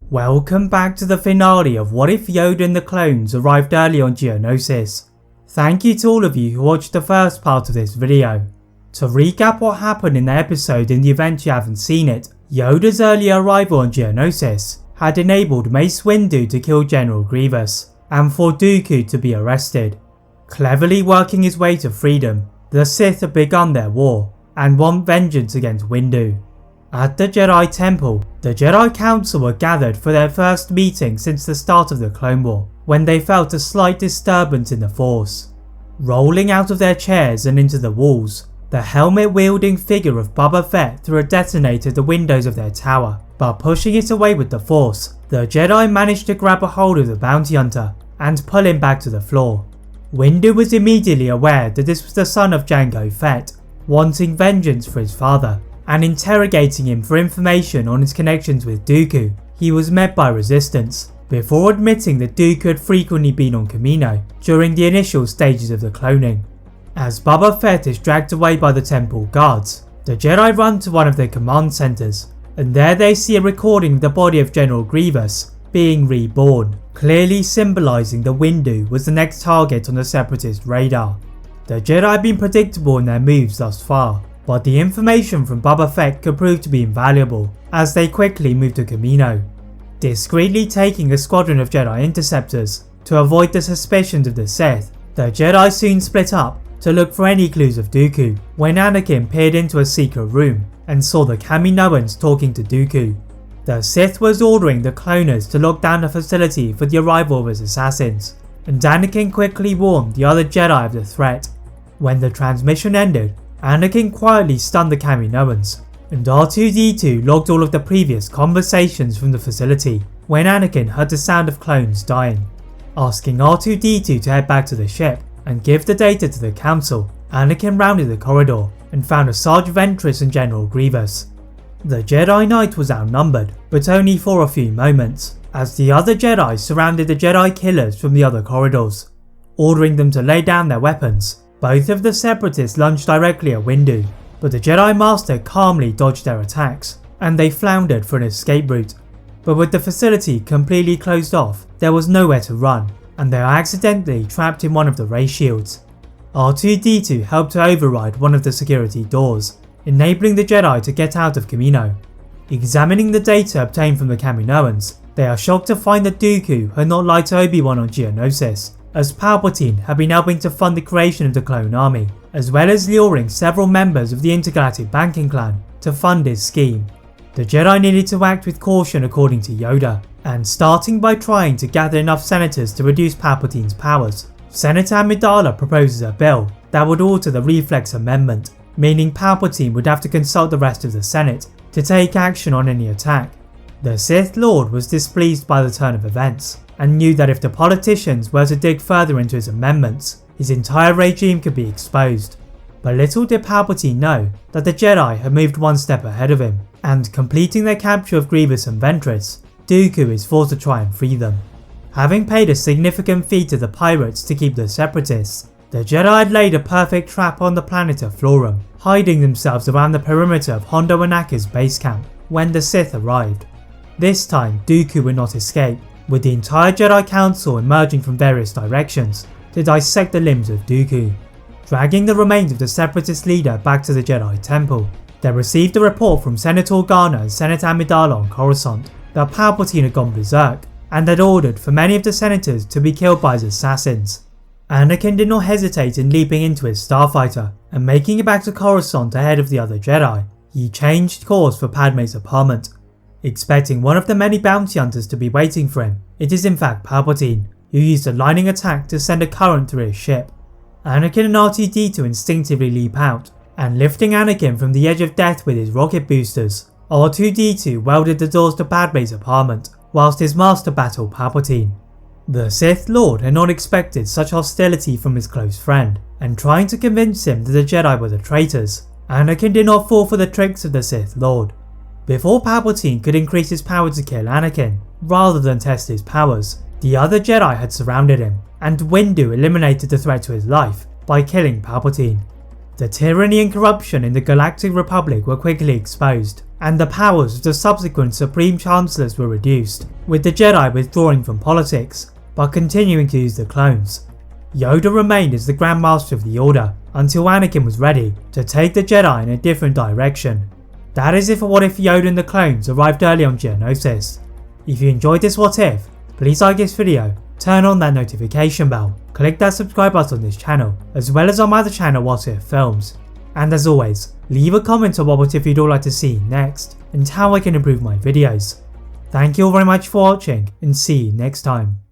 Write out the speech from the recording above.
Welcome back to the finale of What If Yoda and the Clones arrived early on Geonosis. Thank you to all of you who watched the first part of this video. To recap what happened in the episode in the event you haven't seen it, Yoda's early arrival on Geonosis had enabled Mace Windu to kill General Grievous, and for Dooku to be arrested. Cleverly working his way to freedom, the Sith have begun their war, and want vengeance against Windu. At the Jedi Temple, the Jedi Council were gathered for their first meeting since the start of the Clone War, when they felt a slight disturbance in the Force. Rolling out of their chairs and into the walls, the helmet-wielding figure of Boba Fett threw a detonator at the windows of their tower, but pushing it away with the Force, the Jedi managed to grab a hold of the bounty hunter and pull him back to the floor. Windu was immediately aware that this was the son of Jango Fett, wanting vengeance for his father, and interrogating him for information on his connections with Dooku. He was met by resistance, before admitting that Dooku had frequently been on Kamino during the initial stages of the cloning. As Boba Fett is dragged away by the temple guards, the Jedi run to one of their command centres, and there they see a recording of the body of General Grievous being reborn, clearly symbolising that Windu was the next target on the Separatist radar. The Jedi have been predictable in their moves thus far, but the information from Boba Fett could prove to be invaluable as they quickly move to Kamino, discreetly taking a squadron of Jedi interceptors to avoid the suspicions of the Sith. The Jedi soon split up to look for any clues of Dooku when Anakin peered into a secret room and saw the Kaminoans talking to Dooku. The Sith was ordering the cloners to lock down the facility for the arrival of his assassins, and Anakin quickly warned the other Jedi of the threat. When the transmission ended, Anakin quietly stunned the Kaminoans, and R2-D2 logged all of the previous conversations from the facility when Anakin heard the sound of clones dying. Asking R2-D2 to head back to the ship and give the data to the council, Anakin rounded the corridor and found Asajj Ventress and General Grievous. The Jedi Knight was outnumbered, but only for a few moments, as the other Jedi surrounded the Jedi killers from the other corridors. Ordering them to lay down their weapons, both of the Separatists lunged directly at Windu, but the Jedi Master calmly dodged their attacks, and they floundered for an escape route. But with the facility completely closed off, there was nowhere to run, and they are accidentally trapped in one of the ray shields. R2-D2 helped to override one of the security doors, enabling the Jedi to get out of Kamino. Examining the data obtained from the Kaminoans, they are shocked to find that Dooku had not lied to Obi-Wan on Geonosis, as Palpatine had been helping to fund the creation of the clone army, as well as luring several members of the intergalactic banking clan to fund his scheme. The Jedi needed to act with caution according to Yoda, and starting by trying to gather enough senators to reduce Palpatine's powers, Senator Amidala proposes a bill that would alter the Reflex Amendment, meaning Palpatine would have to consult the rest of the Senate to take action on any attack. The Sith Lord was displeased by the turn of events, and knew that if the politicians were to dig further into his amendments, his entire regime could be exposed. But little did Palpatine know that the Jedi had moved one step ahead of him, and completing their capture of Grievous and Ventress, Dooku is forced to try and free them. Having paid a significant fee to the pirates to keep the Separatists, the Jedi had laid a perfect trap on the planet of Florum, hiding themselves around the perimeter of Hondo Ohnaka's base camp when the Sith arrived. This time Dooku would not escape, with the entire Jedi Council emerging from various directions to dissect the limbs of Dooku. Dragging the remains of the Separatist leader back to the Jedi Temple, they received a report from Senator Organa and Senator Amidala on Coruscant that Palpatine had gone berserk and had ordered for many of the senators to be killed by his assassins. Anakin did not hesitate in leaping into his starfighter and making it back to Coruscant ahead of the other Jedi. He changed course for Padme's apartment, expecting one of the many bounty hunters to be waiting for him. It is in fact Palpatine, who used a lightning attack to send a current through his ship. Anakin and R2-D2 instinctively leap out, and lifting Anakin from the edge of death with his rocket boosters, R2-D2 welded the doors to Padme's apartment, whilst his master battled Palpatine. The Sith Lord had not expected such hostility from his close friend, and trying to convince him that the Jedi were the traitors, Anakin did not fall for the tricks of the Sith Lord. Before Palpatine could increase his power to kill Anakin, rather than test his powers, the other Jedi had surrounded him, and Windu eliminated the threat to his life by killing Palpatine. The tyranny and corruption in the Galactic Republic were quickly exposed, and the powers of the subsequent Supreme Chancellors were reduced, with the Jedi withdrawing from politics, but continuing to use the clones. Yoda remained as the Grandmaster of the Order, until Anakin was ready to take the Jedi in a different direction. That is it for What If Yoda and the clones arrived early on Geonosis. If you enjoyed this What If, please like this video, turn on that notification bell, click that subscribe button on this channel, as well as on my other channel What If Films. And as always, leave a comment on what if you'd all like to see next, and how I can improve my videos. Thank you all very much for watching, and see you next time.